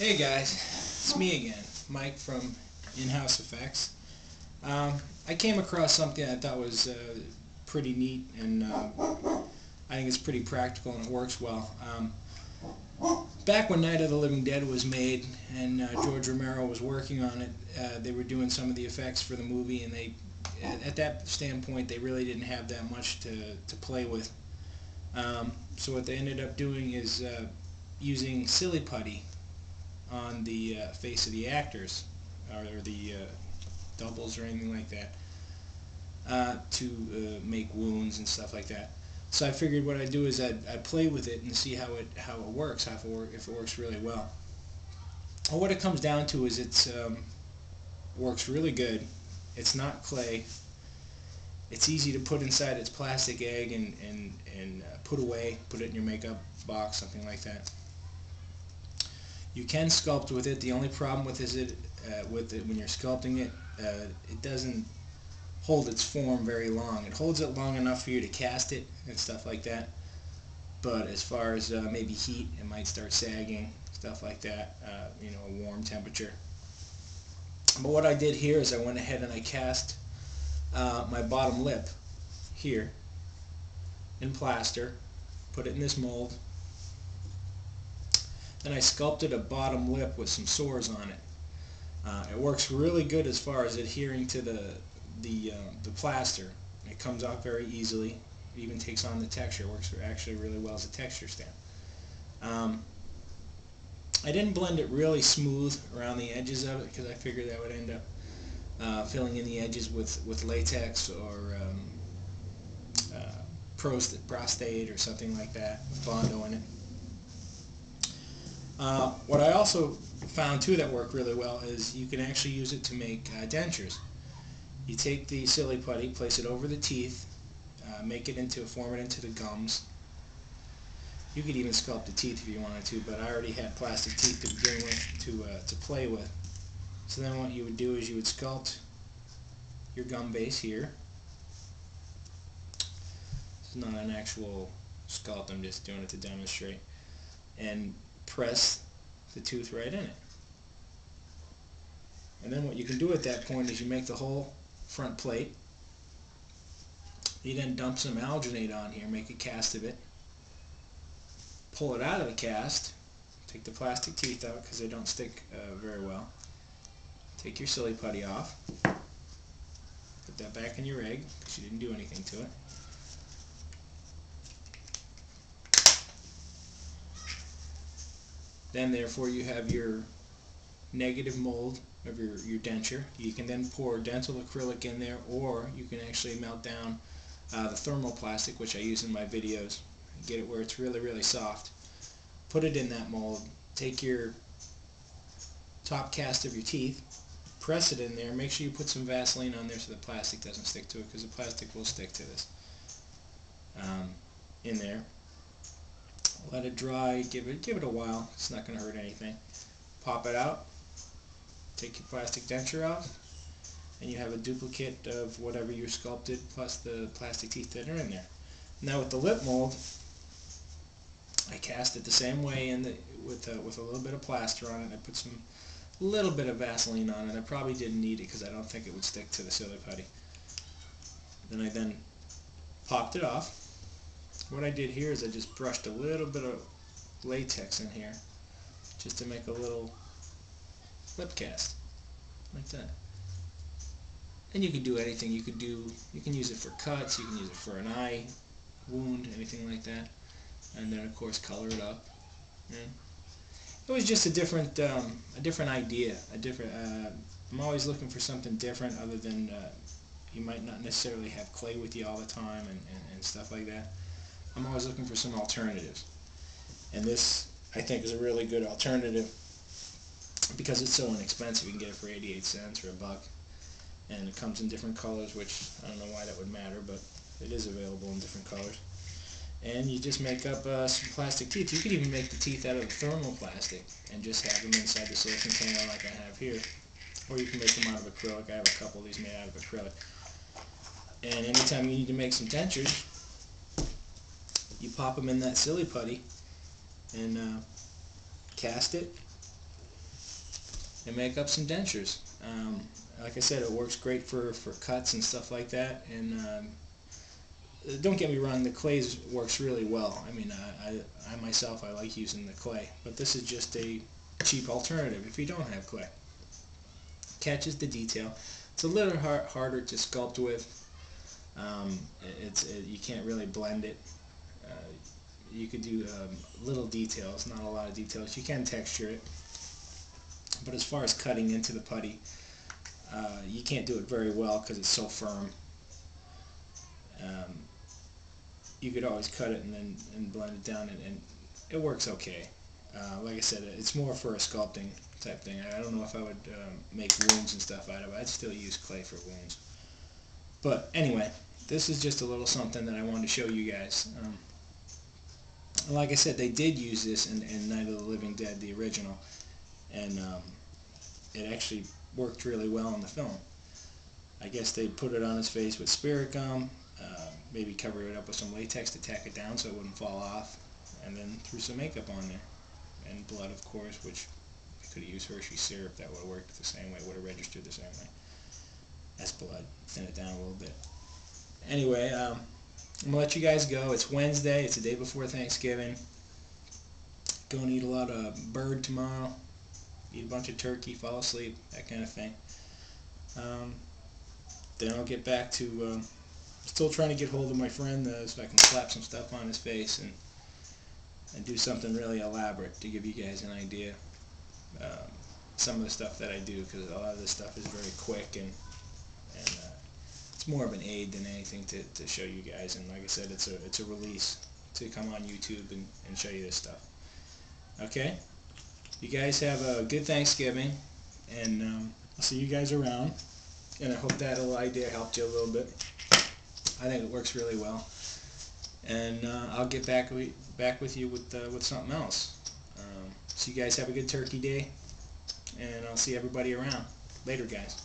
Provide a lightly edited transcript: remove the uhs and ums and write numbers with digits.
Hey guys, it's me again, Mike from In-House Effects. I came across something I thought was pretty neat, and I think it's pretty practical and it works well. Back when Night of the Living Dead was made and George Romero was working on it, they were doing some of the effects for the movie, and at that standpoint they really didn't have that much to play with. So what they ended up doing is using silly putty on the face of the actors or the doubles or anything like that to make wounds and stuff like that. So I figured what I'd do is I'd play with it and see how it works, if it works really well. Well, what it comes down to is it works really good. It's not clay. It's easy to put inside its plastic egg and put away, put it in your makeup box, something like that. You can sculpt with it. The only problem with it when you're sculpting it, it doesn't hold its form very long. It holds it long enough for you to cast it and stuff like that. But as far as maybe heat, it might start sagging, stuff like that. A warm temperature. But what I did here is I went ahead and I cast my bottom lip here in plaster, put it in this mold. Then I sculpted a bottom lip with some sores on it. It works really good as far as adhering to the plaster. It comes out very easily. It even takes on the texture. It works actually really well as a texture stamp. I didn't blend it really smooth around the edges of it because I figured that would end up filling in the edges with latex or prostate or something like that, with Bondo in it. What I also found too that worked really well is you can actually use it to make dentures. You take the silly putty, place it over the teeth, form it into the gums. You could even sculpt the teeth if you wanted to, but I already had plastic teeth to begin with to play with. So then what you would do is you would sculpt your gum base here. It's not an actual sculpt, I'm just doing it to demonstrate. And press the tooth right in it. And then what you can do at that point is you make the whole front plate. You then dump some alginate on here, make a cast of it, pull it out of the cast, take the plastic teeth out because they don't stick very well. Take your silly putty off, put that back in your egg because you didn't do anything to it. Then therefore you have your negative mold of your denture. You can then pour dental acrylic in there, or you can actually melt down the thermoplastic, which I use in my videos, get it where it's really, really soft. Put it in that mold, take your top cast of your teeth, press it in there, make sure you put some Vaseline on there so the plastic doesn't stick to it, because the plastic will stick to this. In there. Let it dry, give it a while, it's not going to hurt anything. Pop it out, take your plastic denture off, and you have a duplicate of whatever you sculpted plus the plastic teeth that are in there. Now with the lip mold, I cast it the same way with a little bit of plaster on it. I put some little bit of Vaseline on it. I probably didn't need it because I don't think it would stick to the silly putty. Then I popped it off. What I did here is I just brushed a little bit of latex in here just to make a little lip cast like that. And you can do anything. You can use it for cuts, you can use it for an eye wound, anything like that. And then of course color it up. And it was just a different idea. I'm always looking for something different other than you might not necessarily have clay with you all the time and stuff like that. I'm always looking for some alternatives, and this I think is a really good alternative because it's so inexpensive. You can get it for 88 cents or $1, and it comes in different colors, which I don't know why that would matter, but it is available in different colors. And you just make up some plastic teeth. You could even make the teeth out of the thermoplastic and just have them inside the silicone container like I have here, or you can make them out of acrylic. I have a couple of these made out of acrylic. And anytime you need to make some dentures, you pop them in that silly putty and cast it, and make up some dentures. Like I said, it works great for cuts and stuff like that. And don't get me wrong, the clay works really well. I mean, I myself, I like using the clay, but this is just a cheap alternative if you don't have clay. Catches the detail. It's a little harder to sculpt with. You can't really blend it. You could do little details, not a lot of details. You can texture it, but as far as cutting into the putty, you can't do it very well because it's so firm. You could always cut it and blend it down, and it works okay. Like I said, it's more for a sculpting type thing. I don't know if I would make wounds and stuff out of it. I'd still use clay for wounds. But anyway, this is just a little something that I wanted to show you guys. Like I said, they did use this in Night of the Living Dead, the original, and it actually worked really well in the film. I guess they put it on his face with spirit gum, maybe cover it up with some latex to tack it down so it wouldn't fall off, and then threw some makeup on there. And blood, of course, which you could have used Hershey syrup. That would have worked the same way. It would have registered the same way. That's blood. Thin it down a little bit. Anyway, I'm going to let you guys go. It's Wednesday. It's the day before Thanksgiving. Going to eat a lot of bird tomorrow. Eat a bunch of turkey, fall asleep, that kind of thing. Then I'll get back to still trying to get hold of my friend so I can slap some stuff on his face and do something really elaborate to give you guys an idea. Some of the stuff that I do, because a lot of this stuff is very quick and it's more of an aid than anything to show you guys. And like I said, it's a release to come on YouTube and show you this stuff. Okay? You guys have a good Thanksgiving, and I'll see you guys around. And I hope that little idea helped you a little bit. I think it works really well. And I'll get back with you with something else. So you guys have a good turkey day, and I'll see everybody around. Later, guys.